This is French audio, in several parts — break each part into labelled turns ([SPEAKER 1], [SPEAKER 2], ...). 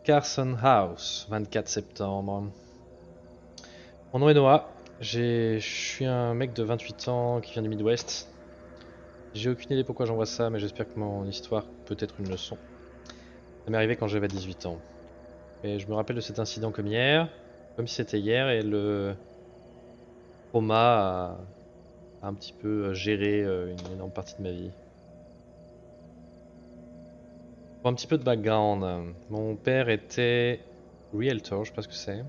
[SPEAKER 1] Carson House, 24 septembre. Mon nom est Noah. Je suis un mec de 28 ans qui vient du Midwest. J'ai aucune idée pourquoi j'envoie ça, mais j'espère que mon histoire peut être une leçon. Ça m'est arrivé quand j'avais 18 ans. Et je me rappelle de cet incident comme hier, comme si c'était hier, et le trauma a un petit peu géré une énorme partie de ma vie. Pour un petit peu de background, mon père était realtor, je sais pas ce que c'est.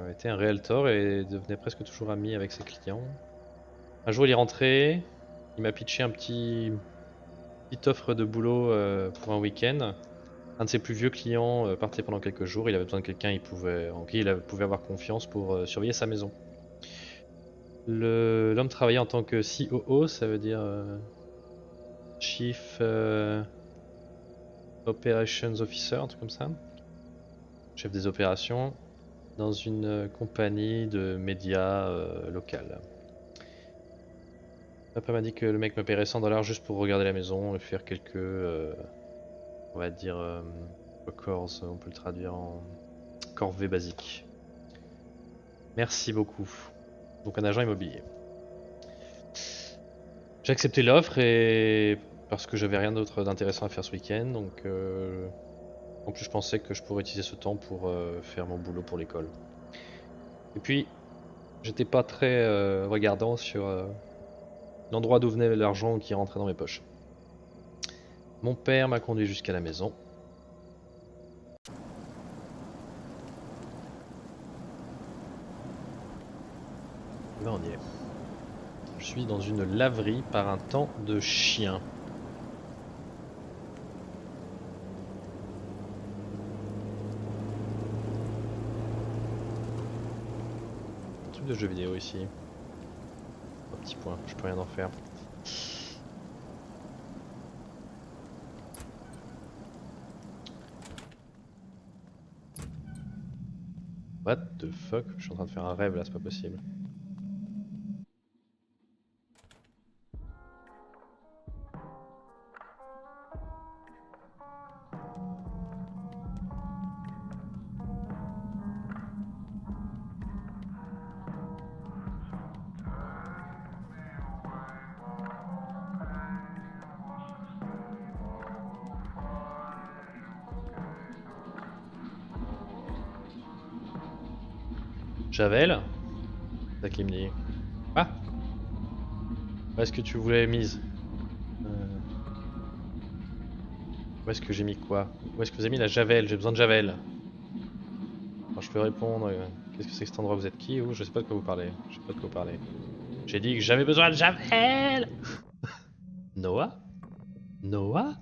[SPEAKER 1] Était un realtor et devenait presque toujours ami avec ses clients. Un jour il est rentré, il m'a pitché petite offre de boulot pour un week-end. Un de ses plus vieux clients partait pendant quelques jours, il avait besoin de quelqu'un en qui il pouvait avoir confiance pour surveiller sa maison. L'homme travaillait en tant que COO, ça veut dire Chief Operations Officer, un truc comme ça. Chef des opérations dans une compagnie de médias locale. Papa m'a dit que le mec me paierait $100 juste pour regarder la maison et faire quelques, on va dire, records, on peut le traduire en corvée basique. Merci beaucoup. Donc un agent immobilier. J'ai accepté l'offre et parce que j'avais rien d'autre d'intéressant à faire ce week-end, donc en plus je pensais que je pourrais utiliser ce temps pour faire mon boulot pour l'école. Et puis j'étais pas très regardant sur l'endroit d'où venait l'argent qui rentrait dans mes poches. Mon père m'a conduit jusqu'à la maison. Et ben on y est. Je suis dans une laverie par un temps de chien. Un truc de jeu vidéo ici. Un petit point, je peux rien en faire. What the fuck? Je suis en train de faire un rêve là, c'est pas possible. Javel? C'est ça qui me dit. Ah! Où est-ce que tu voulais mise? Où est-ce que j'ai mis quoi? Où est-ce que vous avez mis la javel? J'ai besoin de javel. Alors je peux répondre. Qu'est-ce que c'est que cet endroit? Vous êtes qui? Ou je sais pas de quoi vous parlez. Je sais pas de quoi vous parlez. J'ai dit que j'avais besoin de javel! Noah? Noah?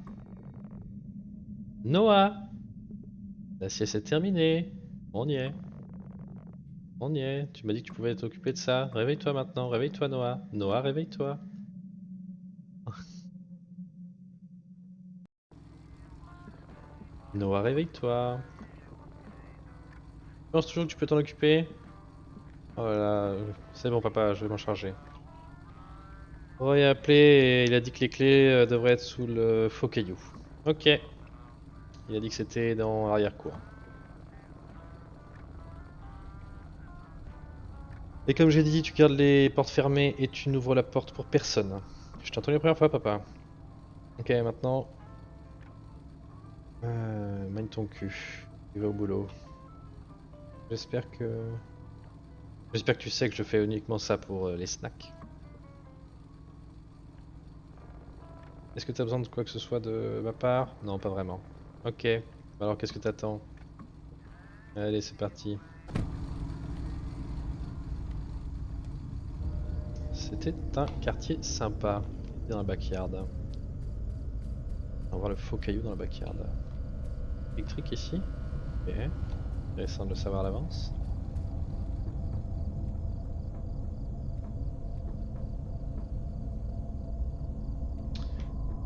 [SPEAKER 1] Noah? La sieste est terminée. On y est. On y est. Tu m'as dit que tu pouvais t'occuper de ça. Réveille-toi maintenant. Réveille-toi, Noah. Noah, réveille-toi. Noah, réveille-toi. Tu penses toujours que tu peux t'en occuper? Oh là là, c'est bon papa, je vais m'en charger. Roy a appelé et il a dit que les clés devraient être sous le faux caillou. Ok. Il a dit que c'était dans l'arrière-cour. Et comme j'ai dit, tu gardes les portes fermées et tu n'ouvres la porte pour personne. Je t'ai entendu la première fois papa. Ok, maintenant... mine ton cul. Tu vas au boulot. J'espère que... J'espère que tu sais que je fais uniquement ça pour les snacks. Est-ce que tu as besoin de quoi que ce soit de ma part? Non, pas vraiment. Ok. Alors qu'est-ce que t'attends? Allez, c'est parti. C'était un quartier sympa. Dans la backyard. On va voir le faux caillou dans la backyard. Électrique ici. Ok. Intéressant de le savoir à l'avance.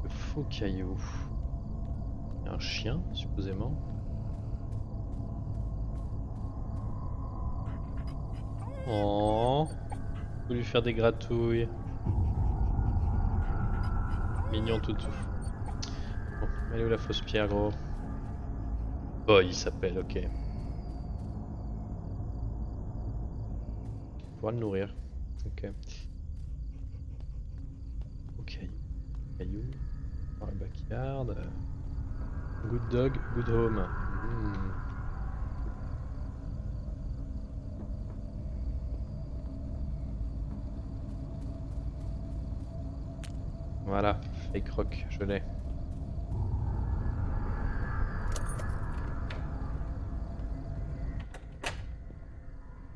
[SPEAKER 1] Le faux caillou. Il y a un chien, supposément. Oh, faut lui faire des gratouilles. Mignon toutou. Bon, elle est où la fausse pierre, gros? Oh, il s'appelle, ok. On pourra le nourrir. Ok. Ok. Caillou. Dans le backyard. Good dog, good home. Hmm. Voilà, fake rock, je l'ai.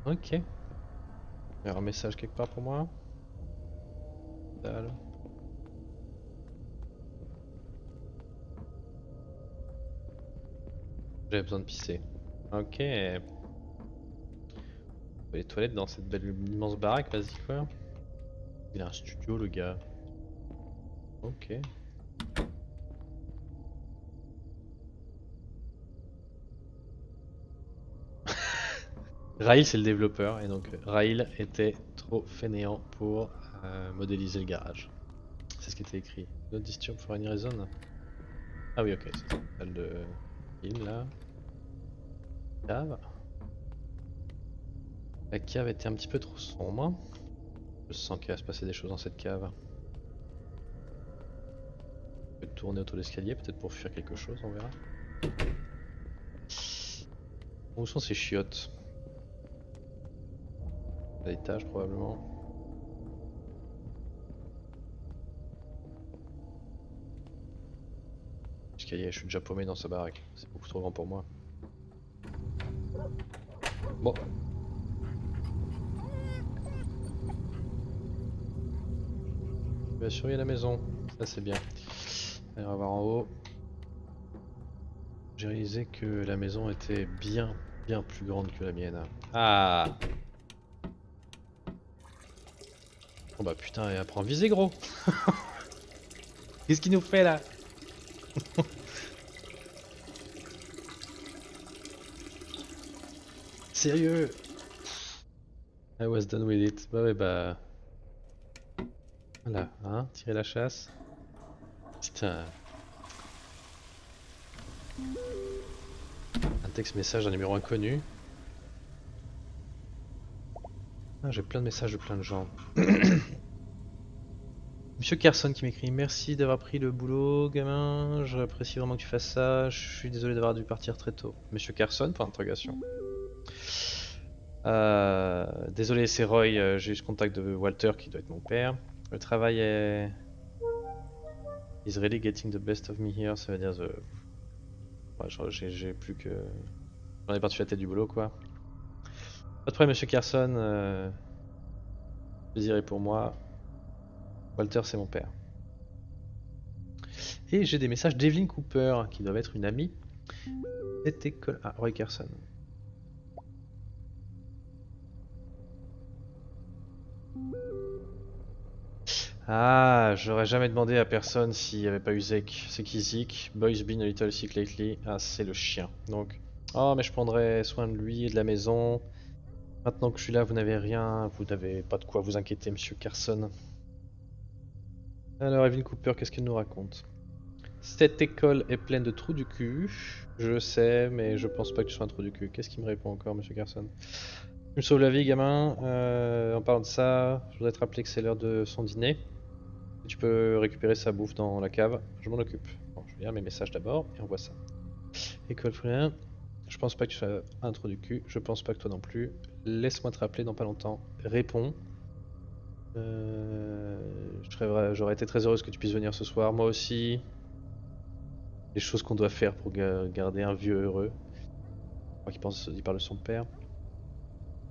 [SPEAKER 1] Ok. Il y a un message quelque part pour moi. Dalle. J'avais besoin de pisser. Ok. Les toilettes dans cette belle immense baraque, vas-y quoi. Il a un studio le gars. Ok. Rail c'est le développeur et donc Rail était trop fainéant pour modéliser le garage. C'est ce qui était écrit. Not disturb for any reason. Ah oui ok, c'est ça. Salle de film là. Cave. La cave était un petit peu trop sombre. Je sens qu'il va se passer des choses dans cette cave. Je peux tourner autour de l'escalier peut-être pour fuir quelque chose, on verra. Où sont ces chiottes? À l'étage probablement. Escalier, je suis déjà paumé dans sa baraque. C'est beaucoup trop grand pour moi. Bon. Tu vas surveiller la maison. Ça c'est bien. Allez, on va voir en haut. J'ai réalisé que la maison était bien plus grande que la mienne. Ah. Oh bah putain, elle apprend à viser gros. Qu'est-ce qu'il nous fait là? Sérieux? I was done with it. Bah ouais bah... Voilà, hein, tirer la chasse. Putain. Un texte message d'un numéro inconnu. Ah, j'ai plein de messages de plein de gens. Monsieur Carson qui m'écrit: Merci d'avoir pris le boulot, gamin. J'apprécie vraiment que tu fasses ça. Je suis désolé d'avoir dû partir très tôt. Monsieur Carson, point d'interrogation. Désolé, c'est Roy. J'ai eu ce contact de Walter qui doit être mon père. Le travail est. Is really getting the best of me here. Ça veut dire. Ouais, j'ai plus que. J'en ai parti la tête du boulot, quoi. Pas de problème, monsieur Carson. Plaisir est pour moi. Walter, c'est mon père. Et j'ai des messages d'Evelyn Cooper, qui doivent être une amie. Cette école. Ah, Roy Carson. Ah, j'aurais jamais demandé à personne s'il n'y avait pas eu Zeke. C'est qui Zeke? Boy's been a little sick lately. Ah, c'est le chien. Donc, oh, mais je prendrai soin de lui et de la maison. Maintenant que je suis là, vous n'avez rien. Vous n'avez pas de quoi vous inquiéter, monsieur Carson. Alors, Evelyn Cooper, qu'est-ce qu'elle nous raconte? Cette école est pleine de trous du cul. Je sais, mais je pense pas que tu sois un trou du cul. Qu'est-ce qu'il me répond encore, monsieur Carson? Tu me sauves la vie, gamin. En parlant de ça, je voudrais te rappeler que c'est l'heure de son dîner. Tu peux récupérer sa bouffe dans la cave, je m'en occupe. Bon, je vais lire mes messages d'abord et on voit ça. École Frien, je pense pas que tu sois un trou du cul, je pense pas que toi non plus. Laisse-moi te rappeler dans pas longtemps. Réponds. J'aurais été très heureuse que tu puisses venir ce soir. Moi aussi. Les choses qu'on doit faire pour garder un vieux heureux. Moi qui pense, il parle de son père.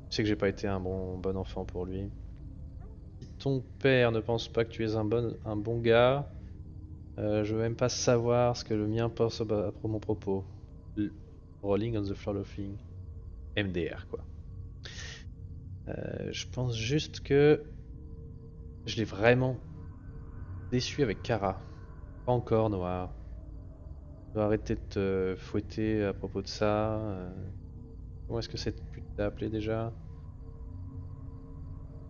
[SPEAKER 1] Je sais que j'ai pas été un bon enfant pour lui. Si ton père ne pense pas que tu es un bon gars, je veux même pas savoir ce que le mien pense à mon propos. Rolling on the floor laughing. MDR quoi. Je pense juste que je l'ai vraiment déçu avec Kara. Pas encore Noir. Tu dois arrêter de te fouetter à propos de ça. Comment est-ce que cette pute t'a appelé déjà?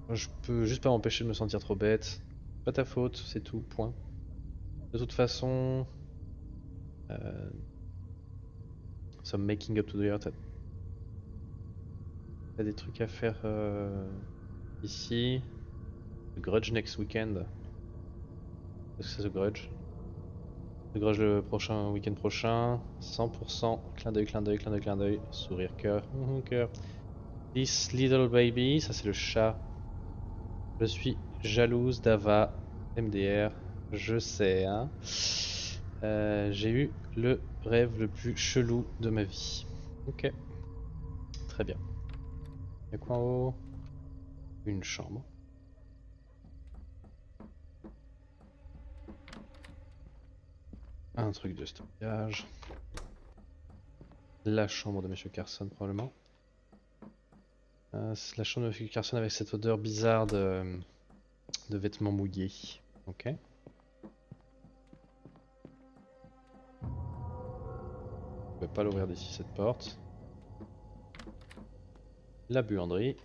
[SPEAKER 1] Je peux juste pas m'empêcher de me sentir trop bête. Pas ta faute, c'est tout, point. De toute façon, euh, some making up to do. T'as des trucs à faire ici. The Grudge next weekend. Qu'est-ce que c'est The Grudge? The Grudge le prochain week-end prochain. 100%. Clin d'œil, clin d'œil, clin d'œil, clin d'œil. Sourire, cœur. Cœur. This little baby, ça c'est le chat. Je suis jalouse d'Ava. MDR. Je sais, hein. J'ai eu le rêve le plus chelou de ma vie. Ok. Très bien. Y'a quoi en haut? Une chambre. Un truc de stockage. La chambre de Monsieur Carson probablement. C'est la chambre de Monsieur Carson avec cette odeur bizarre de vêtements mouillés. Ok. Je peux pas l'ouvrir d'ici cette porte. La buanderie.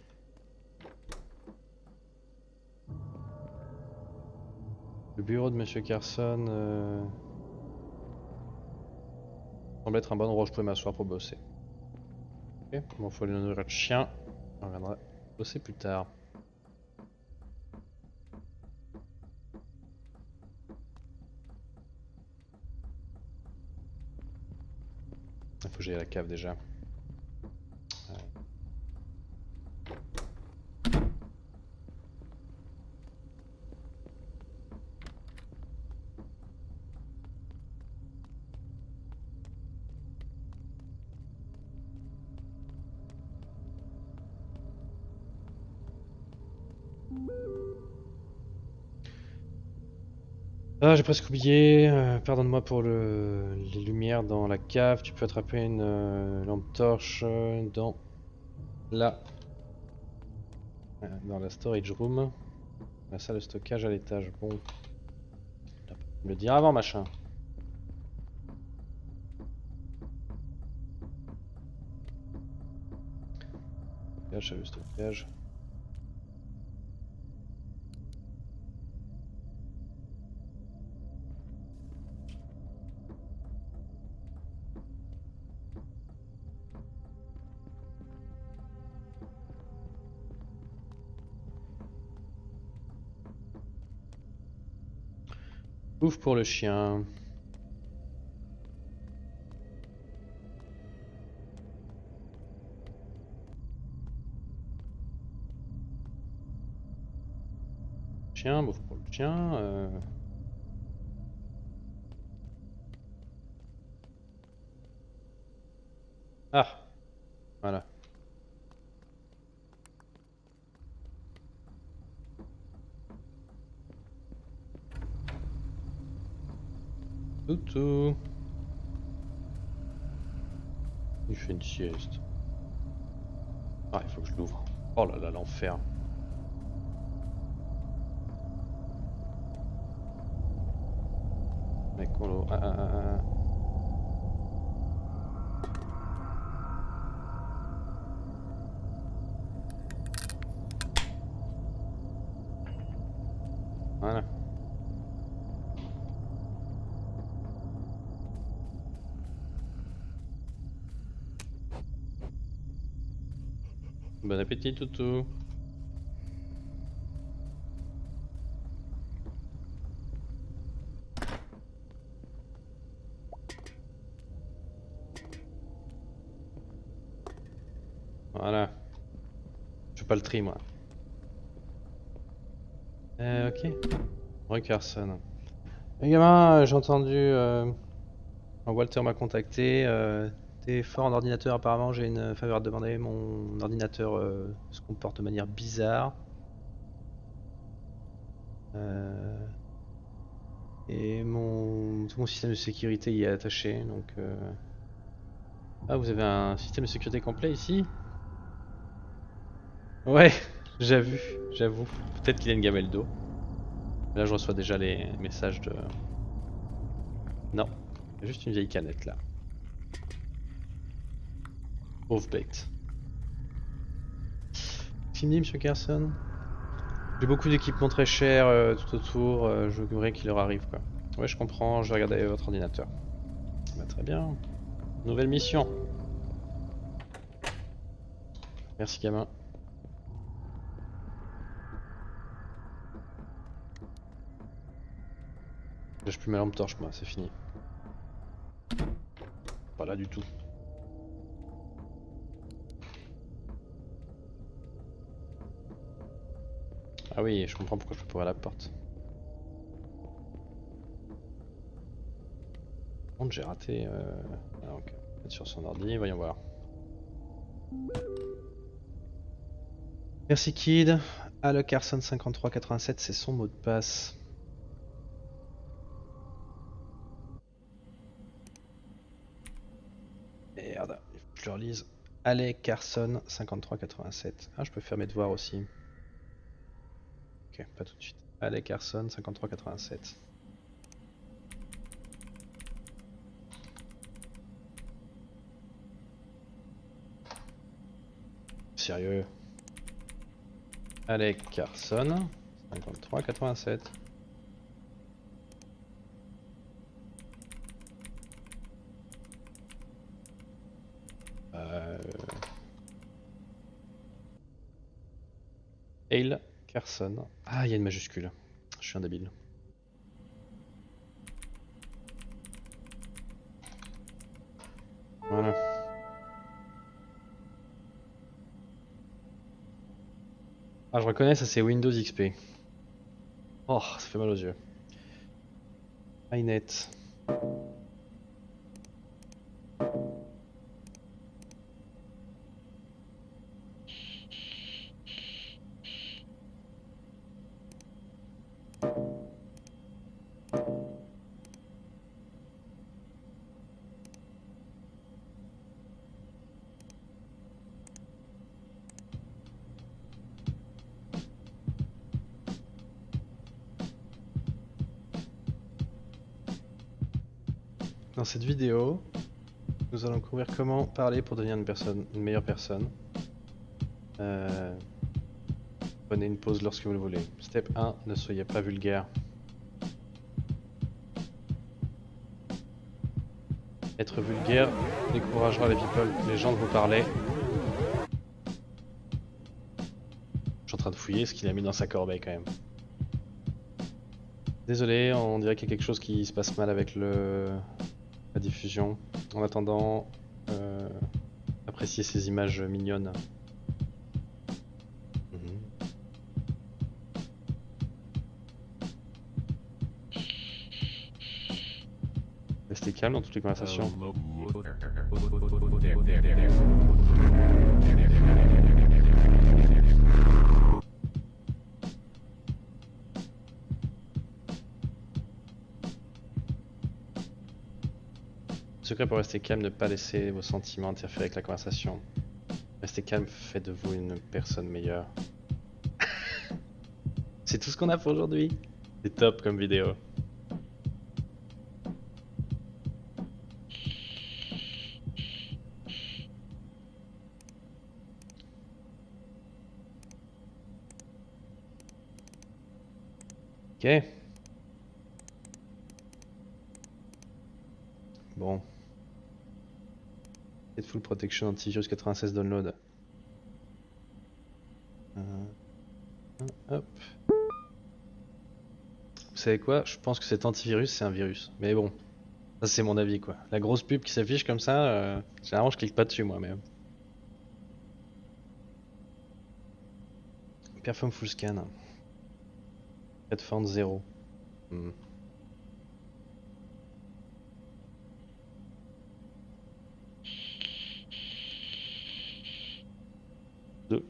[SPEAKER 1] Le bureau de Monsieur Carson semble être un bon endroit où je pourrais m'asseoir pour bosser. Ok, bon, faut aller nourrir le chien. On reviendra bosser plus tard. Il faut que j'aille à la cave déjà. Ah, j'ai presque oublié, pardonne-moi pour les lumières dans la cave, tu peux attraper une lampe torche dans la storage room, la salle de stockage à l'étage. Bon, t'as pas pu me le dire avant, machin. Salle de stockage. Ouf pour le chien. Bouffe pour le chien. Ah, voilà. Toutou. Il fait une sieste. Ah, il faut que je l'ouvre. Oh là là, l'enfer. Mec, on l'ouvre. Voilà. Bon appétit, toutou. Voilà. Je fais pas le tri, moi. Ok. Roy Carson. Les gamins, j'ai entendu. Walter m'a contacté. T'es fort en ordinateur, apparemment. J'ai une faveur à te demander. Mon ordinateur se comporte de manière bizarre. Et tout mon système de sécurité y est attaché. Donc. Ah, vous avez un système de sécurité complet ici? Ouais, j'avoue. Peut-être qu'il a une gamelle d'eau. Là, je reçois déjà les messages de. Non, il y a juste une vieille canette là. Pauvre bête. Fini, monsieur Carson. J'ai beaucoup d'équipements très chers tout autour. Je voudrais qu'il leur arrive quoi. Ouais, je comprends. Je vais regarder votre ordinateur. Bah, très bien. Nouvelle mission. Merci gamin. J'ai plus ma lampe torche moi, c'est fini. Pas là du tout. Ah oui, je comprends pourquoi je peux pas ouvrir la porte. Par contre, j'ai raté. Ah, ok. Être sur son ordi, voyons voir. Merci Kid. Alec Carson 5387, c'est son mot de passe. Merde, il faut que je le relise. Alec Carson 5387. Ah, je peux faire mes devoirs aussi. Ok, pas tout de suite. Alec Carson 5387. Sérieux. Alec Carson 5387. Hale Carson. Ah, il y a une majuscule. Je suis un débile. Voilà. Ah, je reconnais, ça c'est Windows XP. Oh, ça fait mal aux yeux. iNet. Dans cette vidéo, nous allons couvrir comment parler pour devenir une meilleure personne. Prenez une pause lorsque vous le voulez. Step 1, ne soyez pas vulgaire. Être vulgaire découragera les gens de vous parler. Je suis en train de fouiller ce qu'il a mis dans sa corbeille quand même. Désolé, on dirait qu'il y a quelque chose qui se passe mal avec la diffusion. En attendant, appréciez ces images mignonnes. Restez calme dans toutes les conversations. Secret pour rester calme, ne pas laisser vos sentiments interférer avec la conversation. Restez calme, faites de vous une personne meilleure. C'est tout ce qu'on a pour aujourd'hui. C'est top comme vidéo. Ok. Bon. Full Protection Antivirus 96 download. Hop. Vous savez quoi? Je pense que cet antivirus c'est un virus. Mais bon, ça c'est mon avis quoi. La grosse pub qui s'affiche comme ça, généralement je clique pas dessus moi même. Perform full scan. 4 fentes 0. Hmm. Deux.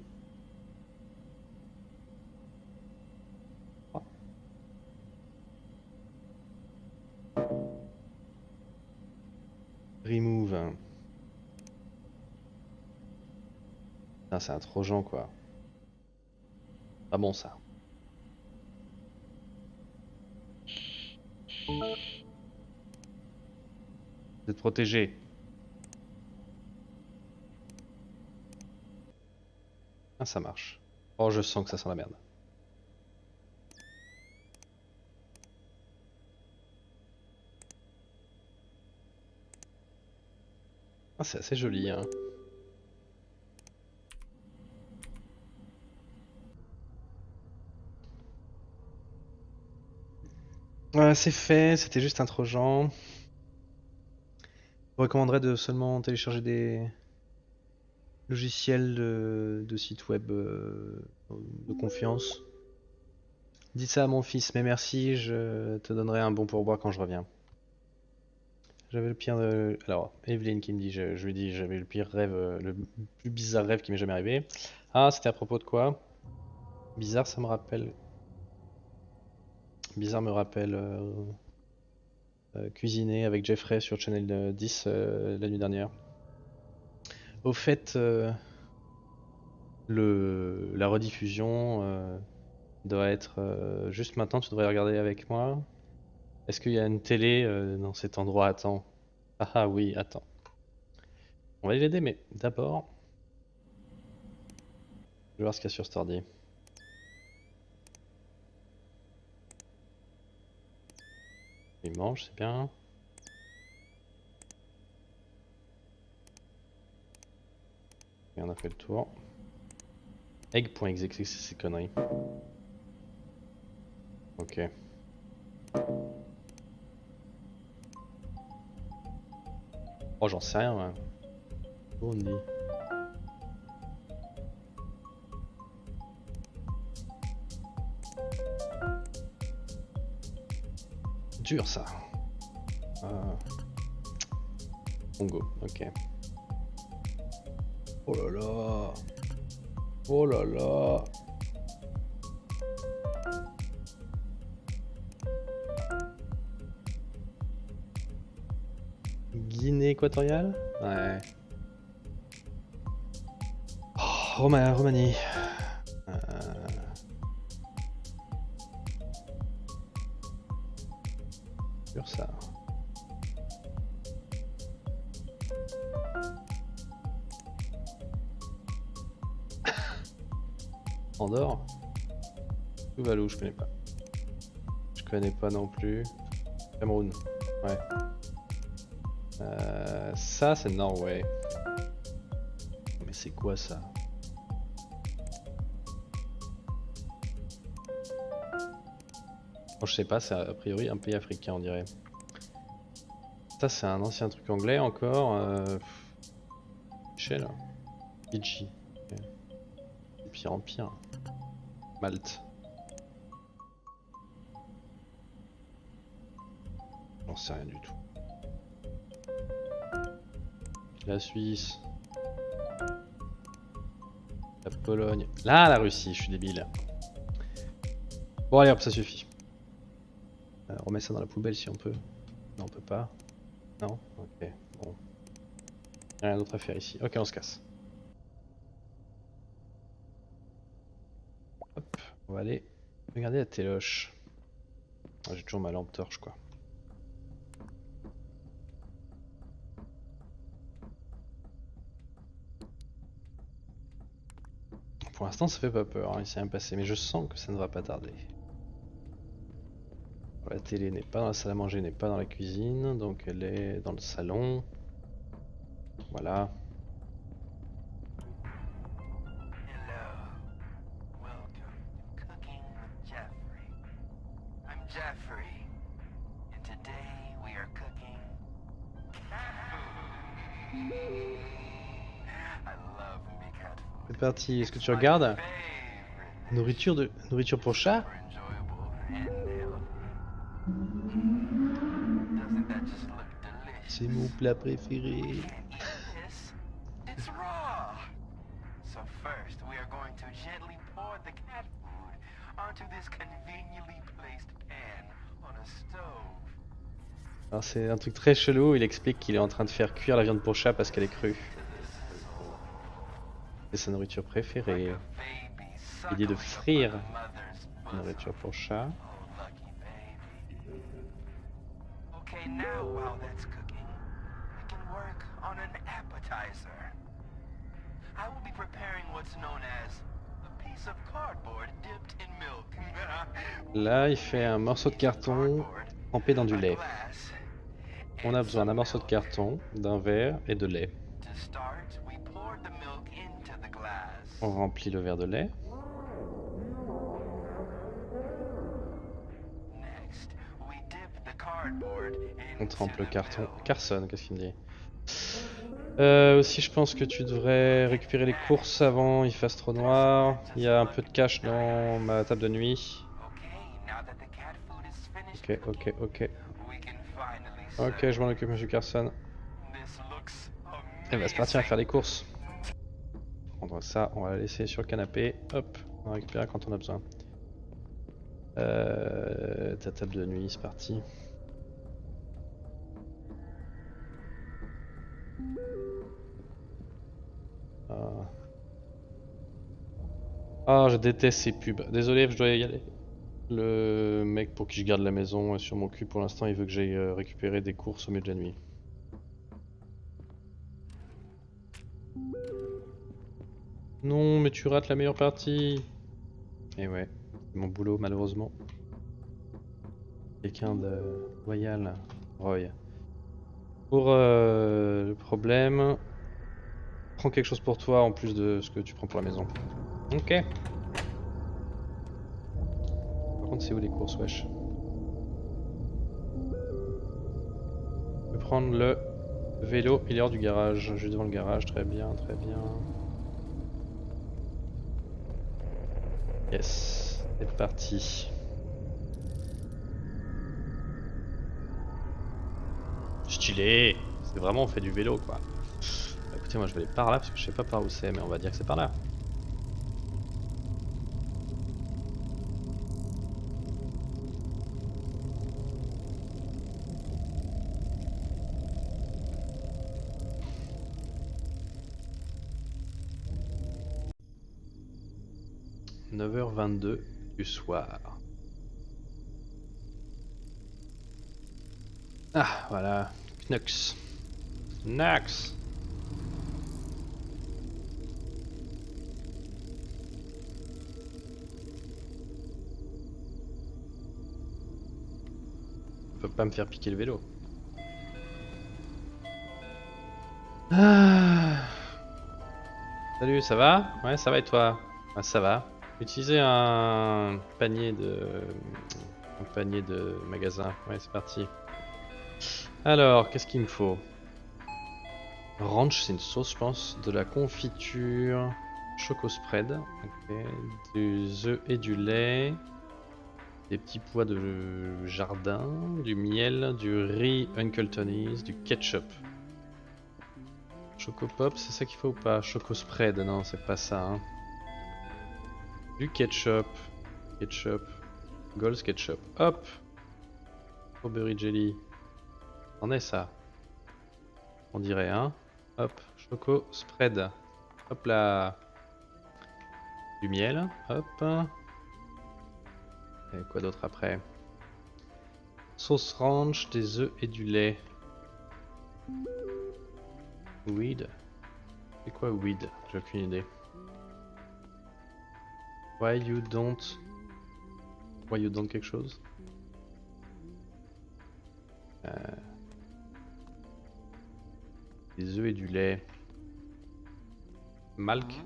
[SPEAKER 1] Trois. Remove. Ah, c'est un trojan quoi. Pas bon ça. Vous êtes protégé. Ah ça marche. Oh je sens que ça sent la merde. Ah, c'est assez joli, hein. C'est fait, c'était juste un trojan. Je vous recommanderais de seulement télécharger des logiciels de sites web de confiance. Dis ça à mon fils, mais merci, je te donnerai un bon pourboire quand je reviens. J'avais le pire de... Alors, Evelyne qui me dit, je lui dis, j'avais le pire rêve, le plus bizarre rêve qui m'est jamais arrivé. Ah, c'était à propos de quoi? Bizarre, ça me rappelle... Bizarre me rappelle cuisiner avec Jeffrey sur Channel 10 la nuit dernière. Au fait, la rediffusion doit être juste maintenant, tu devrais regarder avec moi. Est-ce qu'il y a une télé dans cet endroit? Attends. Ah oui, attends. On va l'aider, mais d'abord, je vais voir ce qu'il y a sur cet ordi. Il mange, c'est bien. Et on a fait le tour. Egg.exe, c'est ces conneries. Ok. Oh, j'en sais rien, ouais. Burundi. Dur ça. Congo, ok. Oh là là. Oh là là. Guinée équatoriale? Ouais. Oh, Roumanie. Sur ça. Andorre. Tuvalu, je connais pas. Je connais pas non plus. Cameroun. Ouais. Ça, c'est Norway. Mais c'est quoi ça? Bon, je sais pas, c'est a priori un pays africain, on dirait. Ça, c'est un ancien truc anglais encore. Michel. Fidji. Okay. De pire en pire. Malte. J'en sais rien du tout. La Suisse. La Pologne. Là, la Russie, je suis débile. Bon, allez hop, ça suffit. On remet ça dans la poubelle si on peut. Non, on peut pas. Non? Ok, bon. Rien d'autre à faire ici. Ok, on se casse. Hop, on va aller regarder la téloche. Ah, j'ai toujours ma lampe torche, quoi. Pour l'instant, ça fait pas peur, hein, il s'est rien passé, mais je sens que ça ne va pas tarder. La télé n'est pas dans la salle à manger, n'est pas dans la cuisine, donc elle est dans le salon. Voilà. C'est parti, est-ce que tu regardes? Nourriture pour chat? C'est mon plat préféré. Alors c'est un truc très chelou, il explique qu'il est en train de faire cuire la viande pour chat parce qu'elle est crue. C'est sa nourriture préférée. Il dit de frire la nourriture pour chat. Là, il fait un morceau de carton trempé dans du lait. On a besoin d'un morceau de carton, d'un verre et de lait. On remplit le verre de lait. On trempe le carton. Carson, qu'est-ce qu'il me dit? Aussi, je pense que tu devrais récupérer les courses avant il fasse trop noir. Il y a un peu de cash dans ma table de nuit. Ok, ok, ok. Ok, je m'en occupe, monsieur Carson. Et bah, c'est parti, on va faire les courses. Prendre ça, on va la laisser sur le canapé. Hop, on va récupérer quand on a besoin. Ta table de nuit, c'est parti. Ah. Ah, je déteste ces pubs. Désolé, je dois y aller. Le mec pour qui je garde la maison est sur mon cul pour l'instant, il veut que j'aille récupérer des courses au milieu de la nuit. Non, mais tu rates la meilleure partie. Et ouais, c'est mon boulot malheureusement. Quelqu'un de loyal, Roy. Pour le problème, prends quelque chose pour toi en plus de ce que tu prends pour la maison. Ok. Par contre, c'est où les courses, wesh? Je vais prendre le vélo, il est hors du garage, juste devant le garage, très bien, très bien. Yes, c'est parti. Stylé. C'est vraiment on fait du vélo quoi. Bah, écoutez, moi je vais aller par là parce que je sais pas par où c'est, mais on va dire que c'est par là. « 9h22 du soir. » Ah voilà, Knux. Knux. On peut pas me faire piquer le vélo. Ah. Salut, ça va? Ouais, ça va et toi? Ouais, ça va. Utiliser un panier de magasin. Ouais, c'est parti. Alors, qu'est-ce qu'il me faut? Ranch, c'est une sauce, je pense. De la confiture. Choco spread. Ok. Des œufs et du lait. Des petits pois de jardin. Du miel. Du riz Uncle Tony's. Du ketchup. Choco pop, c'est ça qu'il faut ou pas? Choco spread, non, c'est pas ça. Hein. Du ketchup. Ketchup. Gold's ketchup. Hop. Strawberry jelly. On est ça. On dirait, hein. Hop. Choco spread. Hop là. Du miel. Hop. Et quoi d'autre après? Sauce ranch, des œufs et du lait. Weed. C'est quoi weed? J'ai aucune idée. Why you don't quelque chose? Des œufs et du lait. Malk.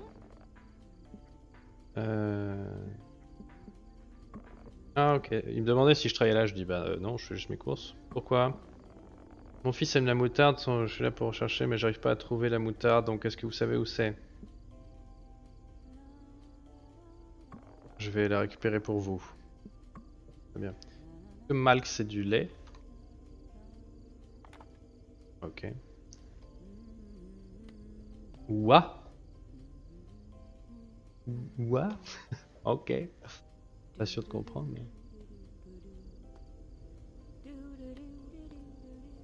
[SPEAKER 1] Ah ok, il me demandait si je travaillais là, je dis bah non, je fais juste mes courses. Pourquoi? Mon fils aime la moutarde, je suis là pour rechercher mais j'arrive pas à trouver la moutarde, donc est-ce que vous savez où c'est? Je vais la récupérer pour vous. Très bien. Le Malk c'est du lait. Ok. Ouah. Ouah. Ok. Pas sûr de comprendre mais...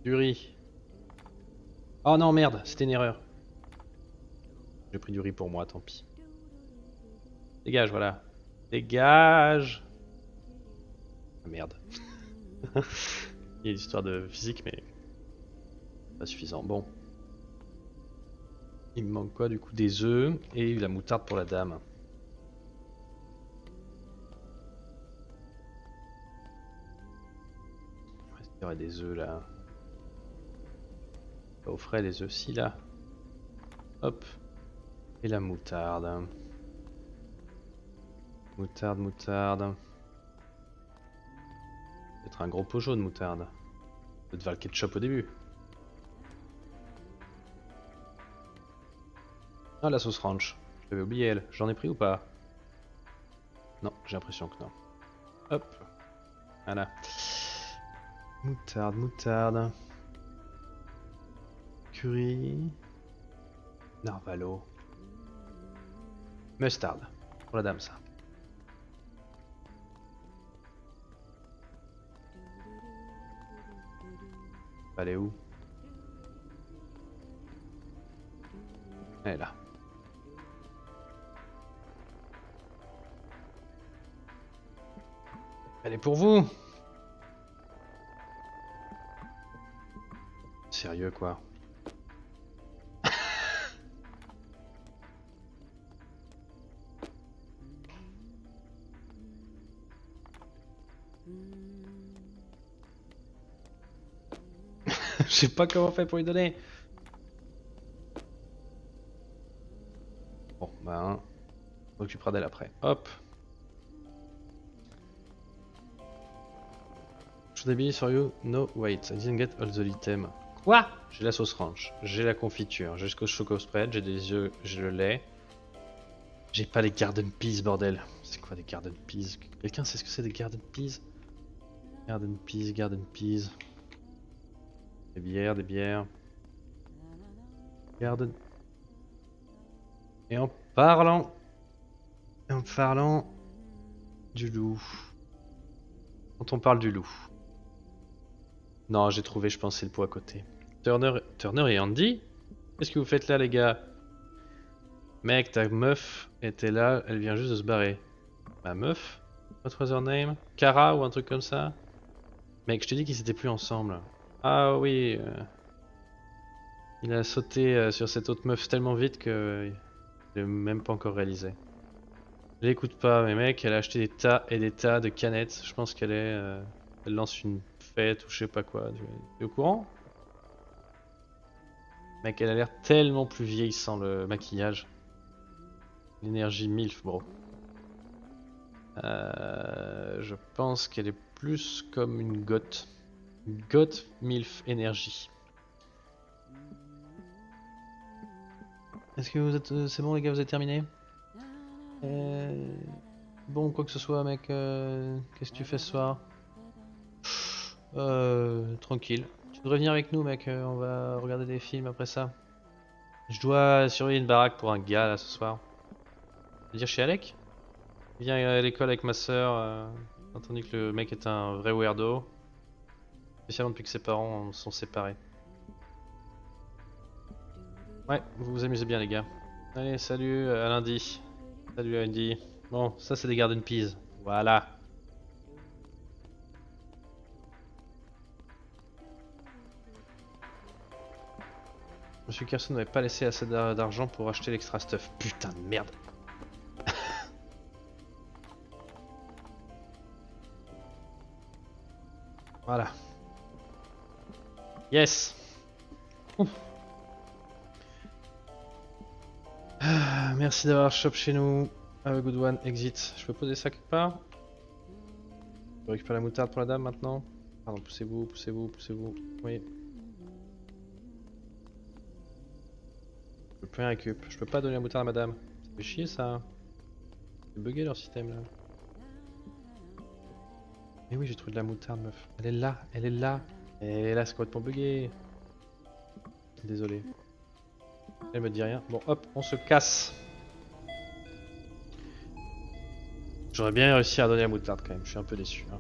[SPEAKER 1] Du riz. Oh non merde, c'était une erreur. J'ai pris du riz pour moi, tant pis. Dégage, voilà. Dégage. Ah, merde. Il y a l'histoire de physique, mais pas suffisant. Bon. Il me manque quoi du coup? Des œufs et la moutarde pour la dame. Il y aurait des œufs là. Pas au frais les œufs, si là. Hop. Et la moutarde. Moutarde, moutarde. Peut-être un gros pot jaune de moutarde. Peut-être le ketchup au début. Ah, la sauce ranch. J'avais oublié elle. J'en ai pris ou pas? Non, j'ai l'impression que non. Hop. Voilà. Moutarde, moutarde. Curry. Narvalo. Mustard. Pour la dame, ça. Elle est où? Elle est là. Elle est pour vous. Sérieux quoi. Je sais pas comment on fait pour lui donner. Bon, ben, on s'occupera d'elle après. Hop. Should I be for you? No, wait, I didn't get all the items. Quoi? J'ai la sauce ranch, j'ai la confiture, j'ai le choco spread, j'ai des œufs, j'ai le lait. J'ai pas les garden peas, bordel. C'est quoi des garden peas? Quelqu'un sait ce que c'est des garden peas? Garden peas, garden peas. Des bières, des bières. Garden. Et en parlant du loup. Quand on parle du loup. Non, j'ai trouvé, je pense, c'est le pot à côté. Turner et Andy? Qu'est-ce que vous faites là, les gars? Mec, ta meuf était là, elle vient juste de se barrer. Ma meuf? What was her name? Kara ou un truc comme ça? Mec, je t'ai dit qu'ils étaient plus ensemble. Ah oui. Il a sauté sur cette autre meuf tellement vite que je l'ai même pas encore réalisé. Je l'écoute pas, mais mec, elle a acheté des tas et des tas de canettes. Je pense qu'elle elle lance une fête ou je sais pas quoi. Tu es au courant? Mec, elle a l'air tellement plus vieille sans le maquillage. L'énergie MILF, bro. Je pense qu'elle est plus comme une goth. Une goth MILF énergie. Est-ce que vous êtes... c'est bon les gars, vous avez terminé? Bon, quoi que ce soit mec, qu'est-ce que tu fais ce soir? Tranquille. Tu devrais venir avec nous mec, on va regarder des films après ça. Je dois surveiller une baraque pour un gars là ce soir. Tu veux dire chez Alec? Il vient à l'école avec ma soeur, entendu que le mec est un vrai weirdo. Spécialement depuis que ses parents sont séparés. Ouais, vous vous amusez bien les gars. Allez, salut, à lundi. Salut Andy. Bon, ça c'est des garden peas. Voilà. Monsieur Carson n'avait pas laissé assez d'argent pour acheter l'extra stuff. Putain de merde. Voilà. Yes. Ouf. Ah, merci d'avoir shop chez nous. Have a good one, exit. Je peux poser ça quelque part? Je récupère la moutarde pour la dame maintenant. Pardon, poussez-vous, poussez-vous, poussez-vous. Oui. Je peux plus rien récup. Je peux pas donner la moutarde à madame. Ça fait chier ça. C'est bugué leur système là. Mais oui, j'ai trouvé de la moutarde, meuf. Elle est là, elle est là. Elle est là, c'est complètement bugué. Désolé. Elle me dit rien. Bon, hop, on se casse. J'aurais bien réussi à donner la moutarde quand même, je suis un peu déçu. Hein.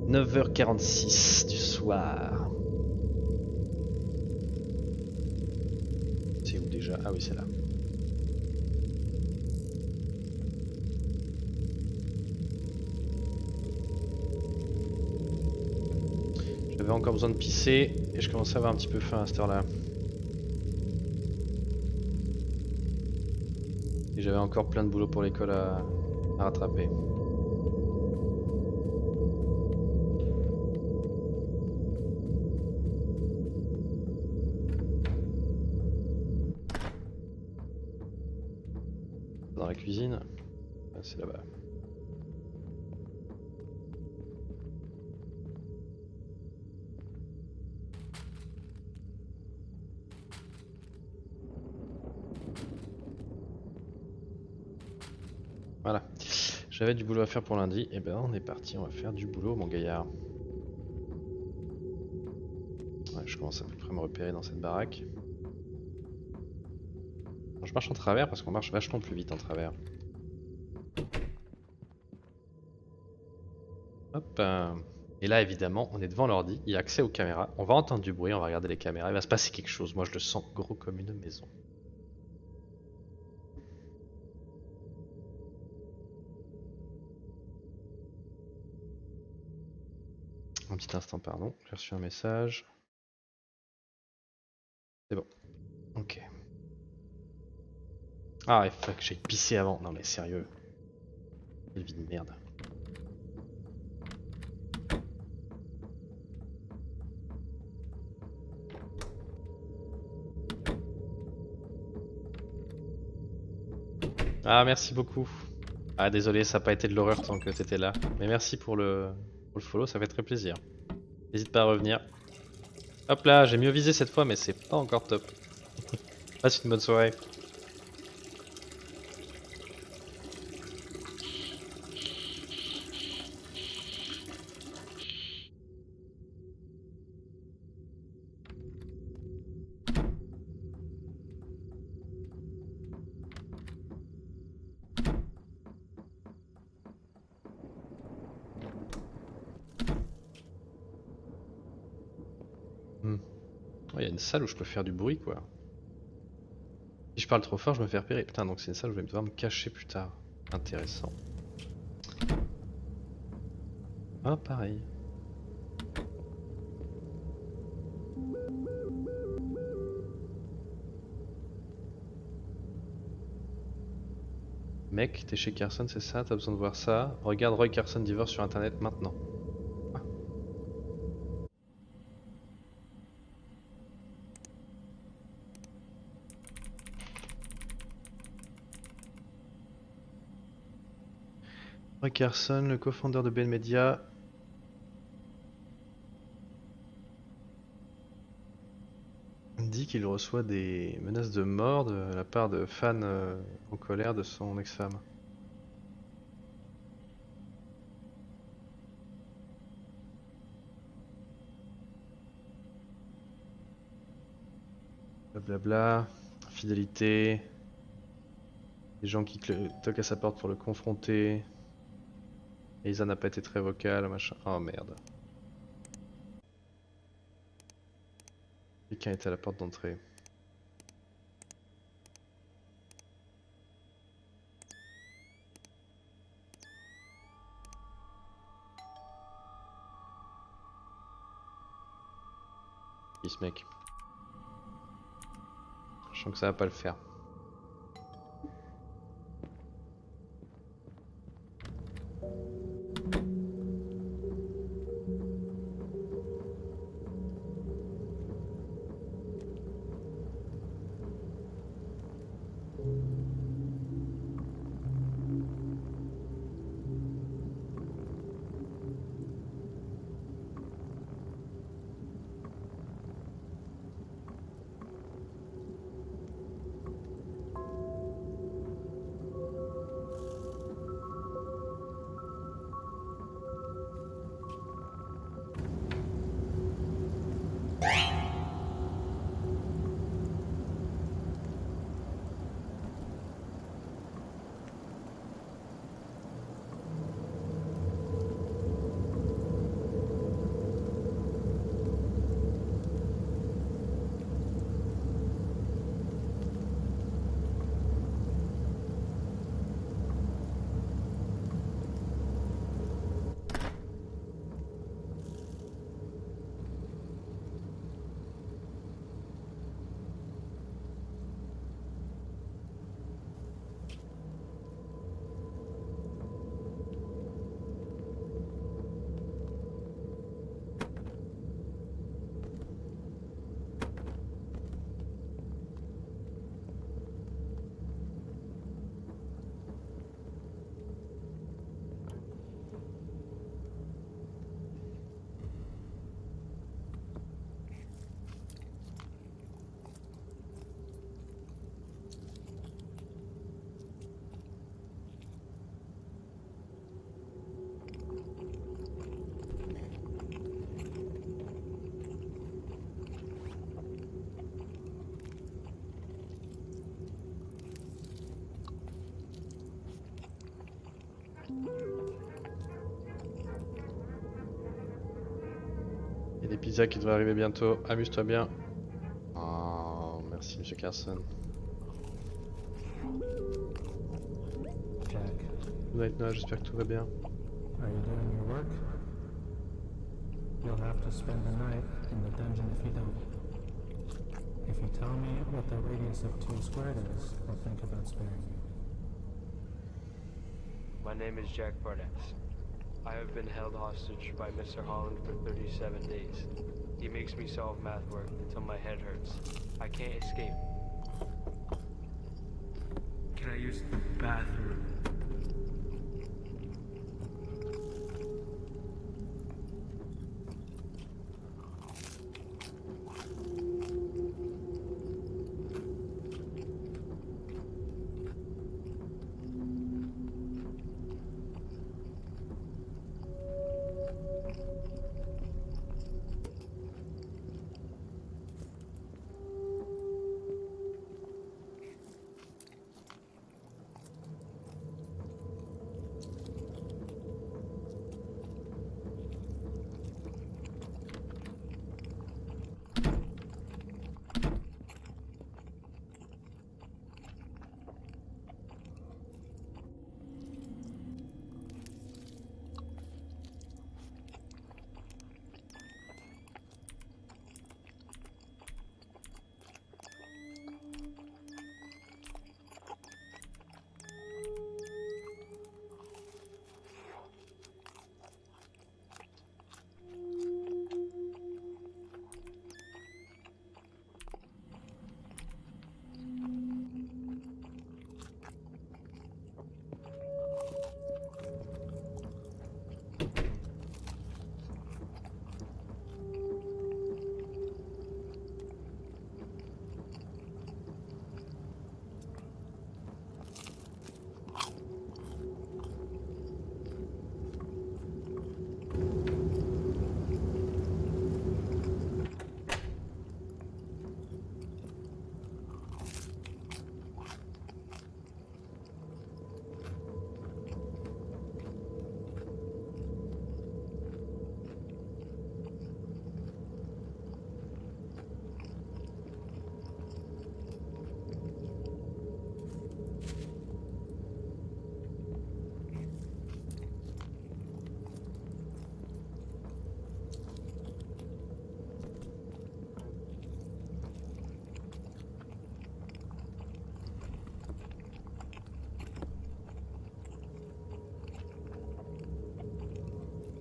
[SPEAKER 1] « 9h46 du soir. C'est où déjà? Ah oui, c'est là. J'avais encore besoin de pisser et je commençais à avoir un petit peu faim à cette heure-là. Et j'avais encore plein de boulot pour l'école à rattraper. Dans la cuisine. Ah, c'est là-bas. Voilà. J'avais du boulot à faire pour lundi. Et ben on est parti, on va faire du boulot mon gaillard. Ouais, je commence à peu près me repérer dans cette baraque. Je marche en travers parce qu'on marche vachement plus vite en travers. Hop. Et là évidemment on est devant l'ordi, il y a accès aux caméras. On va entendre du bruit, on va regarder les caméras, il va se passer quelque chose. Moi je le sens gros comme une maison. Un petit instant, pardon, j'ai reçu un message. C'est bon. Ok. Ah, il faut que j'aille pisser avant. Non mais sérieux. Quelle vie de merde. Ah, merci beaucoup. Ah, désolé, ça n'a pas été de l'horreur tant que t'étais là. Mais merci pour le follow, ça fait très plaisir. N'hésite pas à revenir. Hop là, j'ai mieux visé cette fois, mais c'est pas encore top. Passe une bonne soirée. Hmm. Oh, il y a une salle où je peux faire du bruit, quoi. Si je parle trop fort, je me fais repérer. Putain, donc c'est une salle où je vais devoir me cacher plus tard. Intéressant. Ah, pareil. Mec, t'es chez Carson, c'est ça? T'as besoin de voir ça? Regarde Roy Carson Divorce sur internet maintenant. Ah. Roy Carson, le cofondeur de Ben Media, dit qu'il reçoit des menaces de mort de la part de fans en colère de son ex-femme. Blablabla, fidélité, des gens qui toquent à sa porte pour le confronter. Elisa n'a pas été très vocale, machin. Oh merde. Quelqu'un est à la porte d'entrée. Qui ce mec? Je sens que ça va pas le faire. y a des pizzas qui devraient arriver bientôt. Amuse-toi bien. Oh, merci Monsieur Carson.
[SPEAKER 2] Jack,
[SPEAKER 1] Good night, Noah, j'espère que tout va bien.
[SPEAKER 2] are you doing your work? You'll have to spend the night in the dungeon if you don't. If you tell me what the radius of 2 squared is, I'll think about sparing you.
[SPEAKER 3] My name is Jack Barnett. I have been held hostage by Mr. Holland for 37 days. He makes me solve math work until my head hurts. I can't escape. Can I use the bathroom?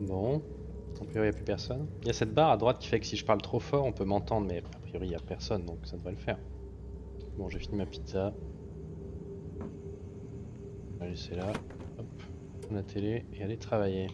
[SPEAKER 1] Bon, a priori il n'y a plus personne. Il y a cette barre à droite qui fait que si je parle trop fort, on peut m'entendre, mais a priori il n'y a personne, donc ça devrait le faire. Bon, j'ai fini ma pizza. Je vais laisser là, hop, la télé et aller travailler.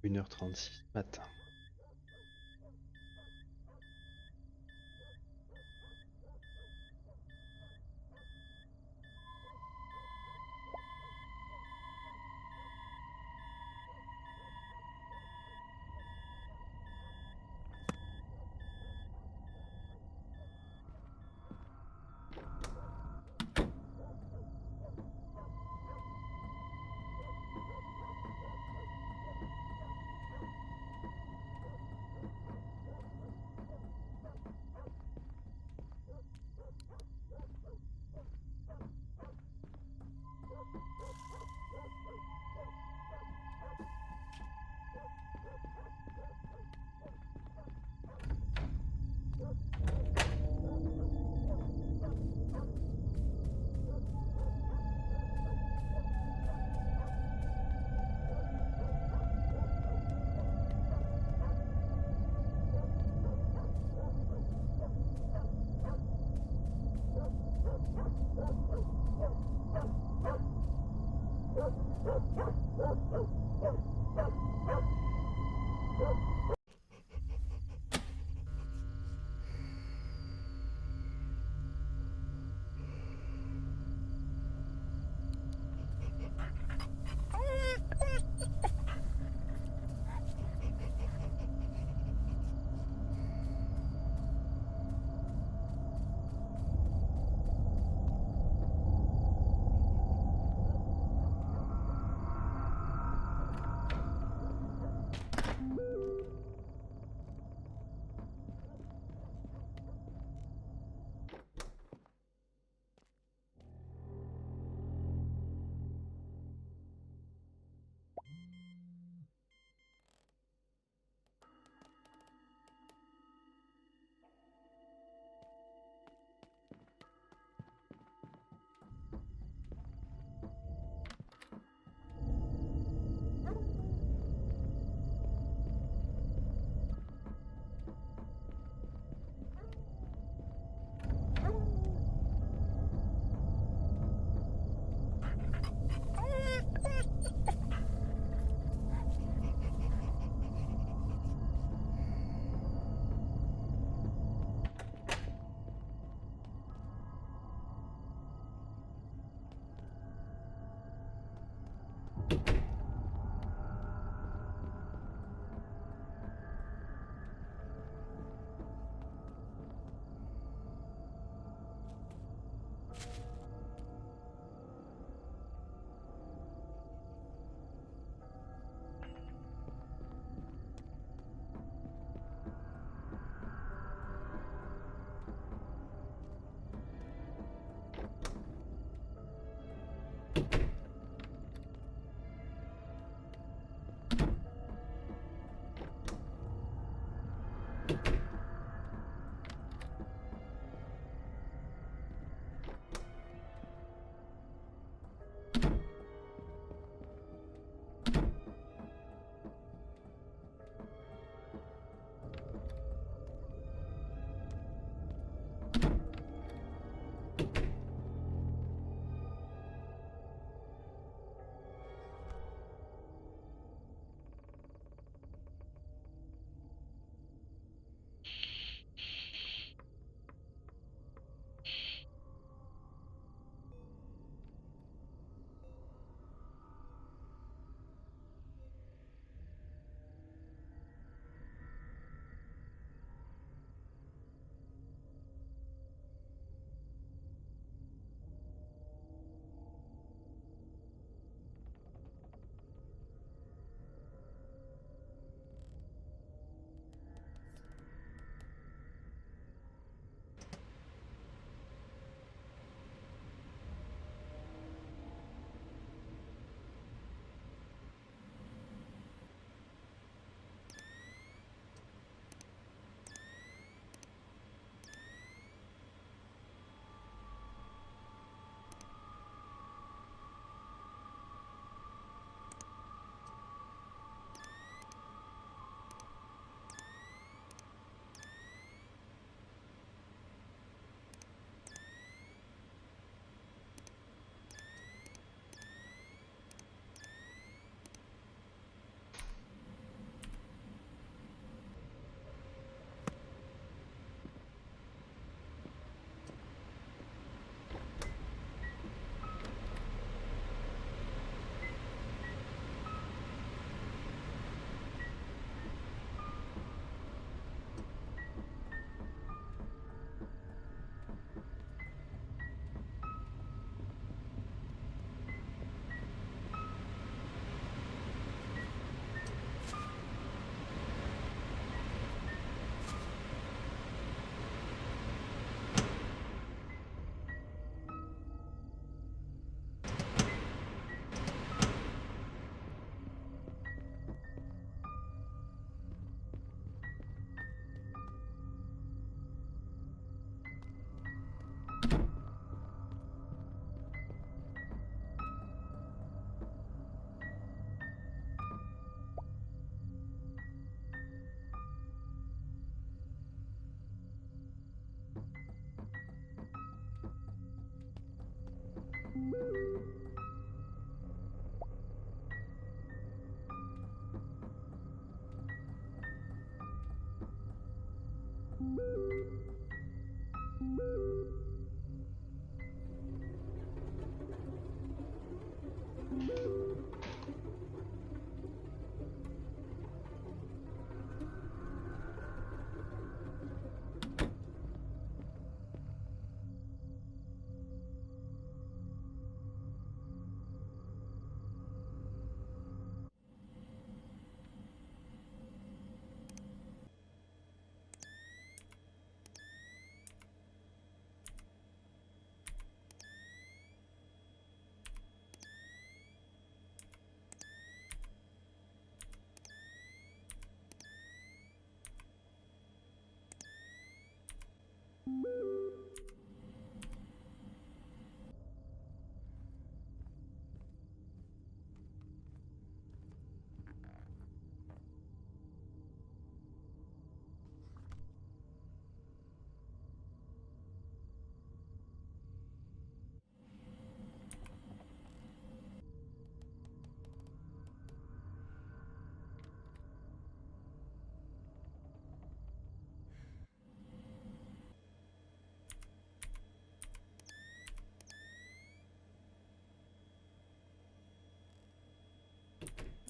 [SPEAKER 1] « 1h36 matin.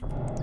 [SPEAKER 4] Noah?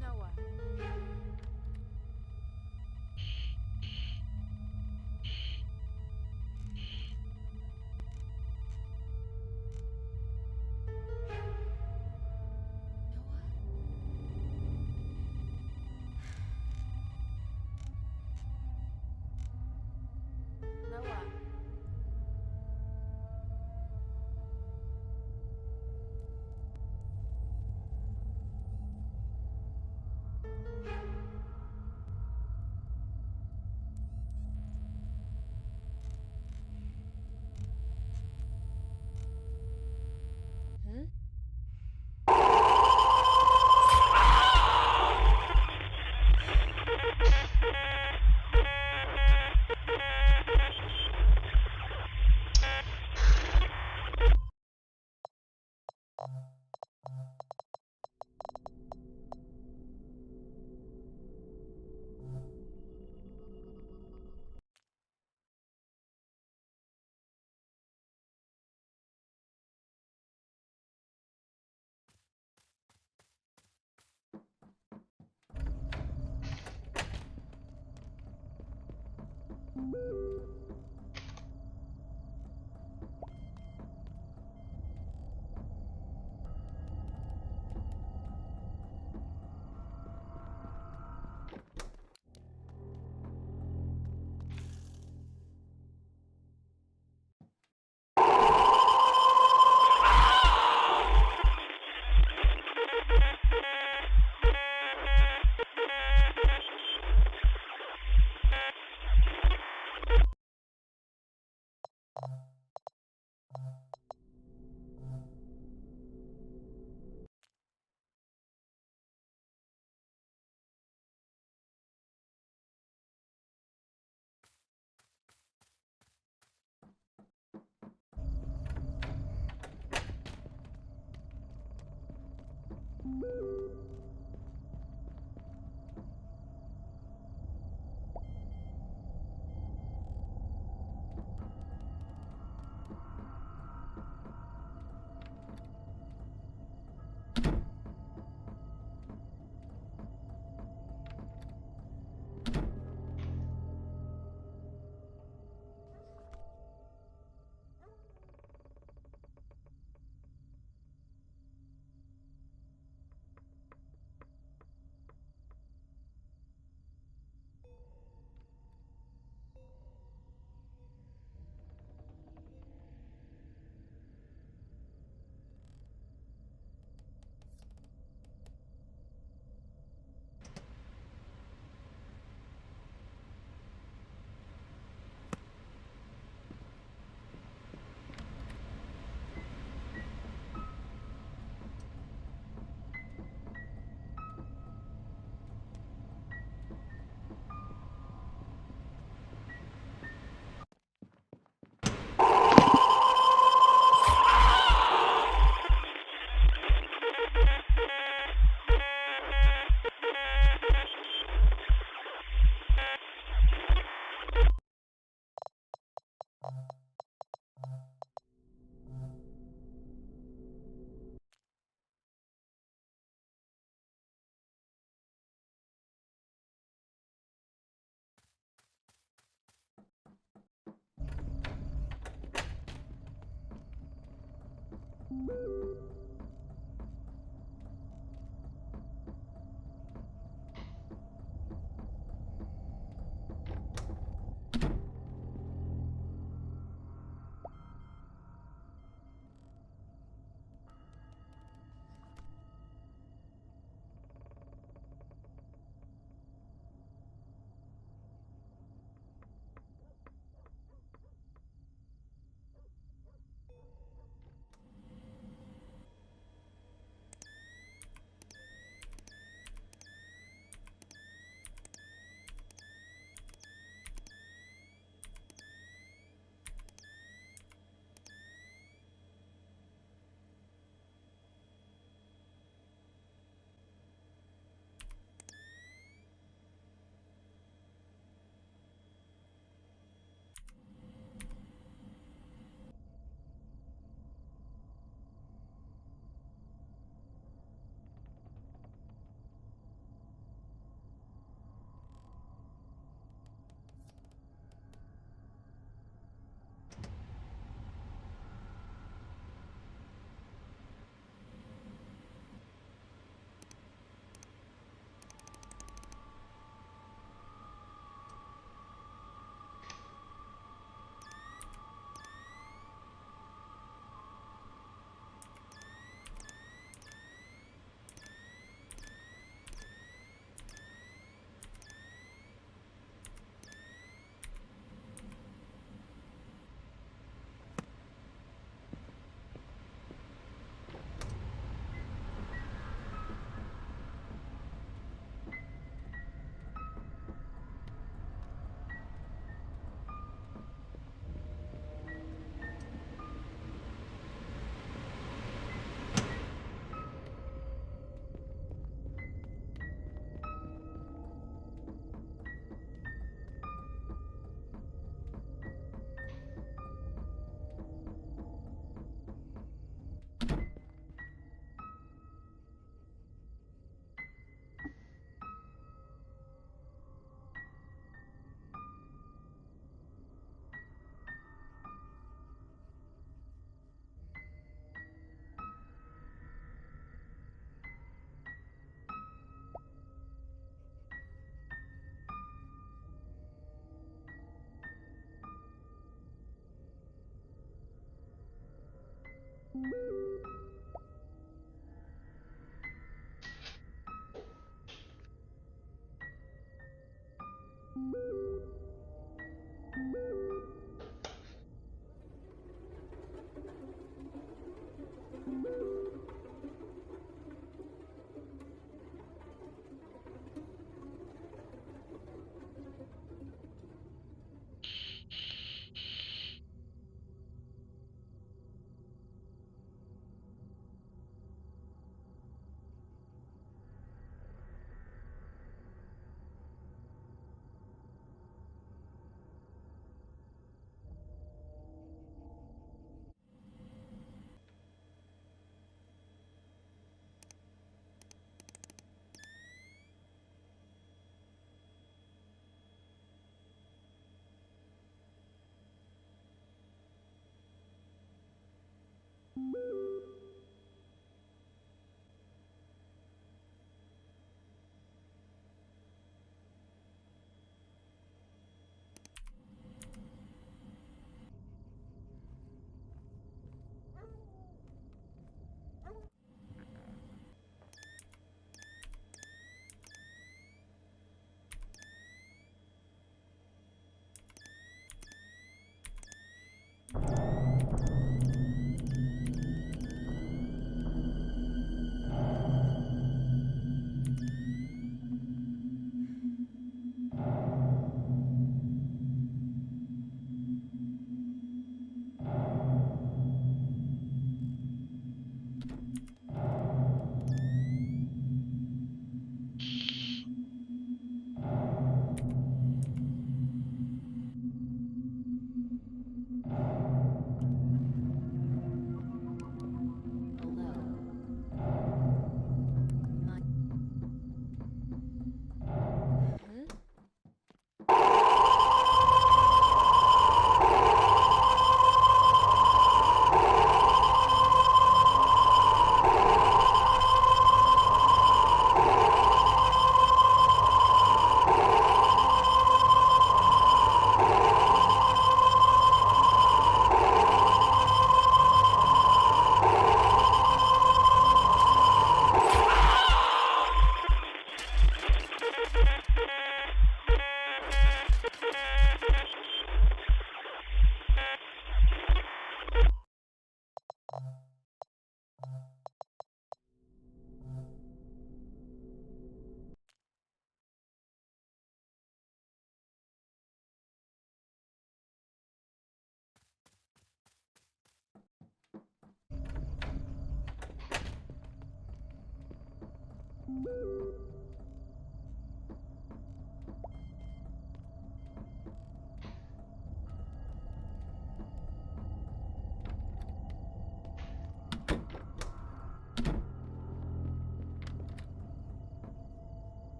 [SPEAKER 4] Noah. Noah. Hmm?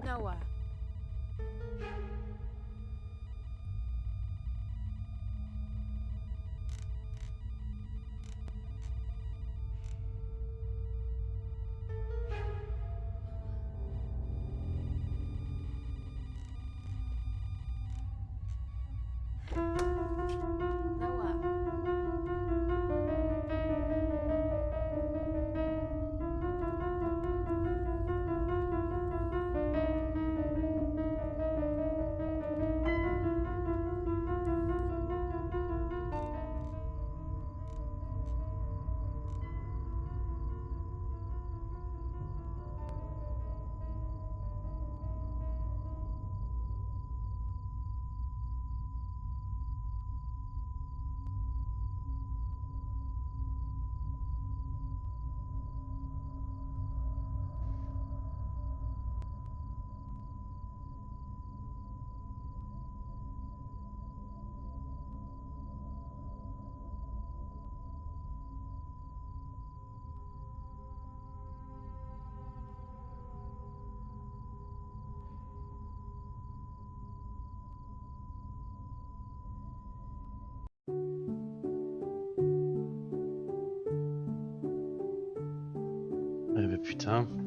[SPEAKER 4] Noah. Noah.
[SPEAKER 1] Eh ben putain.